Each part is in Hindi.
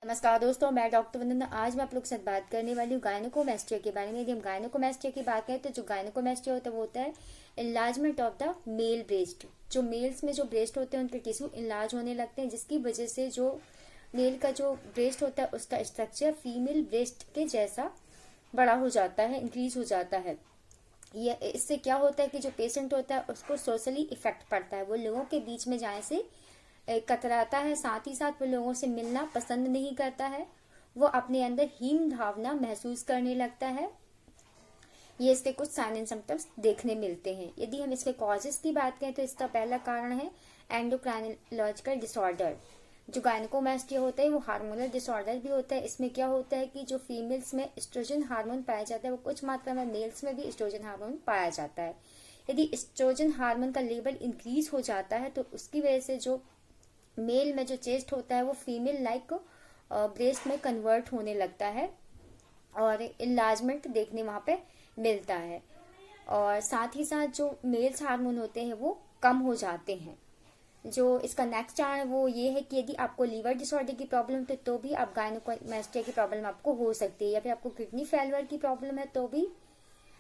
नमस्कार दोस्तों, मैं डॉक्टर वंदना। आज मैं आप लोग के साथ बात करने वाली हूँ गायनेकोमेस्टिया के बारे में। यदि हम गायनेकोमेस्टिया की बात करें तो जो गायनेकोमेस्टिया होता है वो होता है enlargement of the male breast. जो मेल्स में जो ब्रेस्ट होते हैं उनके टिश्यू इनलार्ज होने लगते हैं, जिसकी वजह से जो मेल का जो ब्रेस्ट होता है उसका स्ट्रक्चर फीमेल ब्रेस्ट के जैसा बड़ा हो जाता है, इंक्रीज हो जाता है। ये इससे क्या होता है कि जो पेशेंट होता है उसको सोशली इफेक्ट पड़ता है, वो लोगों के बीच में जाने से कतराता है, साथ ही साथ वो लोगों से मिलना पसंद नहीं करता है, वो अपने अंदर हीन भावना महसूस करने लगता है। ये इसके कुछ साइन एंड सिम्टम्स देखने मिलते हैं। यदि हम इसके कॉजेस की बात करें तो इसका पहला कारण है एंडोक्राइनोलॉजिकल डिसऑर्डर। जो गायनेकोमेस्टिया होता है वो हार्मोनल डिसऑर्डर भी होता है। इसमें क्या होता है कि जो फीमेल्स में एस्ट्रोजन हार्मोन पाया जाता है वो कुछ मात्रा में मेल्स में भी एस्ट्रोजन हार्मोन पाया जाता है। यदि एस्ट्रोजन हार्मोन का लेवल इंक्रीज हो जाता है तो उसकी वजह से जो मेल में जो चेस्ट होता है वो फीमेल लाइक ब्रेस्ट में कन्वर्ट होने लगता है और इनलार्जमेंट देखने वहां पे मिलता है। और साथ ही साथ जो मेल्स हार्मोन होते हैं वो कम हो जाते हैं। जो इसका नेक्स्ट कारण है वो ये है कि यदि आपको लीवर डिसऑर्डर की प्रॉब्लम है तो भी आप गायनेकोमेस्टिया की प्रॉब्लम आपको हो सकती है, या फिर आपको किडनी फेलियर की प्रॉब्लम है तो भी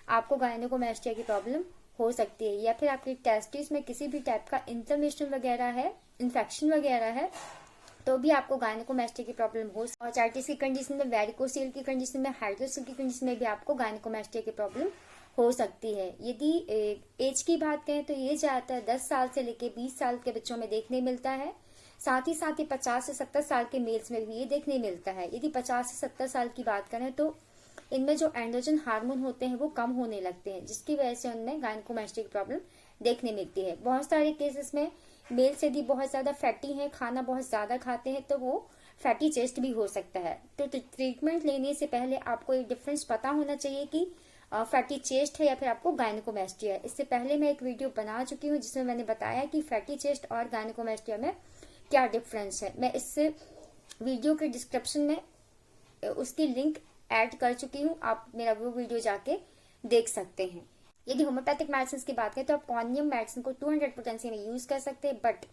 आपको गायनेकोमेस्टिया की प्रॉब्लम हो सकती है, या फिर आपकी टेस्टिस में किसी भी टाइप का इन्फ्लेमेशन वगैरह है, इन्फेक्शन वगैरह है तो भी आपको गायनेकोमेस्टिया की प्रॉब्लम हो। और चार्टिस की कंडीशन में, वेरिकोसील की कंडीशन में, हाइड्रोसिल की कंडीशन में भी आपको गायनेकोमेस्टिया की प्रॉब्लम हो सकती है। यदि एज की बात करें तो ये ज्यादातर 10 साल से लेके 20 साल के बच्चों में देखने मिलता है। साथ ही 50 से 70 साल के मेल्स में भी ये देखने मिलता है। यदि 50 से 70 साल की बात करें तो इनमें जो एंड्रोजन हार्मोन होते हैं वो कम होने लगते हैं, जिसकी वजह से उनमें गायनेकोमेस्टिया की प्रॉब्लम देखने मिलती है। बहुत सारे केसेस में मेल्स यदि बहुत ज्यादा फैटी हैं, खाना बहुत ज्यादा खाते हैं तो वो फैटी चेस्ट भी हो सकता है। तो ट्रीटमेंट लेने से पहले आपको ये डिफरेंस पता होना चाहिए कि फैटी चेस्ट है या फिर आपको गायनेकोमेस्टिया है। इससे पहले मैं एक वीडियो बना चुकी हूँ जिसमें मैंने बताया कि फैटी चेस्ट और गायनेकोमेस्टिया में क्या डिफरेंस है। मैं इस वीडियो के डिस्क्रिप्शन में उसकी लिंक ऐड कर चुकी हूँ, आप मेरा वो वीडियो जाके देख सकते हैं। यदि होम्योपैथिक मेडिसिन की बात करें तो आप कॉनियम मेडिसिन को 200 पोटेंसी में यूज कर सकते हैं। बट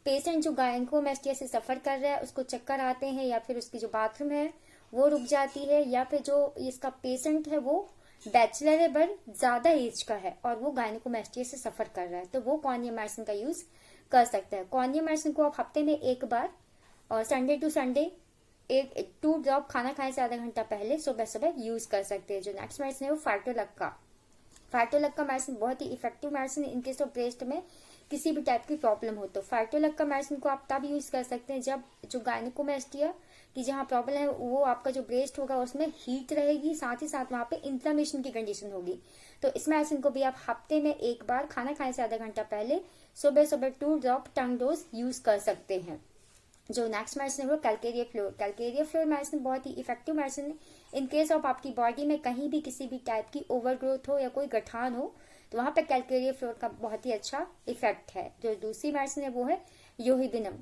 पेशेंट जो गायनेकोमेस्टिया से सफर कर रहा है उसको चक्कर आते हैं, या फिर उसकी जो बाथरूम है वो रुक जाती है, या फिर जो इसका पेशेंट है वो बैचलर है बट ज्यादा एज का है और वो गायनेकोमेस्टिया से सफर कर रहा है, तो वो कॉनियम मेडिसिन का यूज कर सकता है। कॉनियम मेडिसिन को आप हफ्ते में एक बार और संडे टू संडे 2 ड्रॉप खाना खाने से आधा घंटा पहले सुबह सुबह यूज कर सकते हैं। जो नेक्स्ट मेडिसिन है वो फाइटोलक्का मेडिसिन बहुत ही इफेक्टिव मेडिसिन है इनकेस ऑफ ब्रेस्ट में किसी भी टाइप की प्रॉब्लम हो। तो फाइटोलक्का मेडिसिन को आप तब यूज कर सकते हैं जब जो गायनेकोमेस्टिया की जहाँ प्रॉब्लम है वो आपका जो ब्रेस्ट होगा उसमें हीट रहेगी, साथ ही साथ वहां पे इन्फ्लेमेशन की कंडीशन होगी। तो इस मेडिसिन को भी आप हफ्ते में एक बार खाना खाने से आधा घंटा पहले सुबह सुबह 2 ड्रॉप टंग डोज यूज कर सकते हैं। जो नेक्स्ट मेडिसिन है वो कैलकेरिया फ्लोर मेडिसिन बहुत ही इफेक्टिव मेडिसिन है। इन केस ऑफ आपकी बॉडी में कहीं भी किसी भी टाइप की ओवर ग्रोथ हो या कोई गठान हो तो वहां पे कैलकेरिया फ्लोर का बहुत ही अच्छा इफेक्ट है। जो दूसरी मेडिसिन है वो है योहिबिनम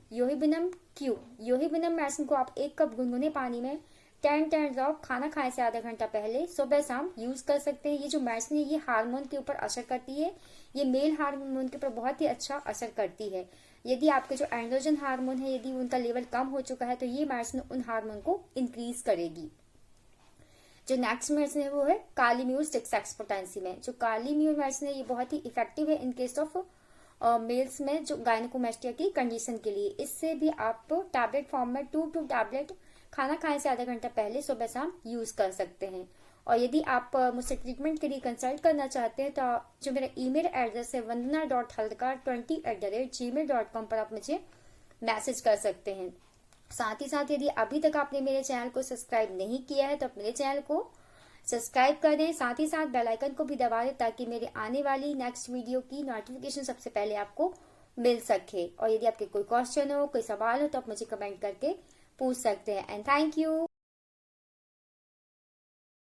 मेडिसिन को आप 1 कप गुनगुने पानी में 10 ड्रॉप खाना खाने से आधा घंटा पहले सुबह शाम यूज कर सकते हैं। ये जो मेडिसिन है ये हार्मोन के ऊपर असर करती है, ये मेल हार्मोन के ऊपर बहुत ही अच्छा असर करती है। यदि आपके जो एंड्रोजन हार्मोन है यदि उनका लेवल कम हो चुका है तो ये मेडिसिन उन हार्मोन को इंक्रीज करेगी। जो नेक्स्ट मेडिसिन है वो है कार्लीम्यूर 6x पोटेंसी में। जो कार्लीम्यूर मेडिसिन है ये बहुत ही इफेक्टिव है इन केस ऑफ मेल्स में जो गायनेकोमेस्टिया की कंडीशन के लिए। इससे भी आप टैबलेट फॉर्म में 2 टैबलेट खाना खाने से आधा घंटा पहले सुबह शाम यूज कर सकते हैं। और यदि आप मुझसे ट्रीटमेंट के लिए कंसल्ट करना चाहते हैं तो जो मेरा ईमेल एड्रेस है vandana.halkar20@gmail.com पर आप मुझे मैसेज कर सकते हैं। साथ ही साथ यदि अभी तक आपने मेरे चैनल को सब्सक्राइब नहीं किया है तो आप मेरे चैनल को सब्सक्राइब कर दें, साथ ही साथ बेल आइकन को भी दबा दें ताकि मेरे आने वाली नेक्स्ट वीडियो की नोटिफिकेशन सबसे पहले आपको मिल सके। और यदि आपके कोई क्वेश्चन हो, कोई सवाल हो तो आप मुझे कमेंट करके पूछ सकते हैं। And thank you.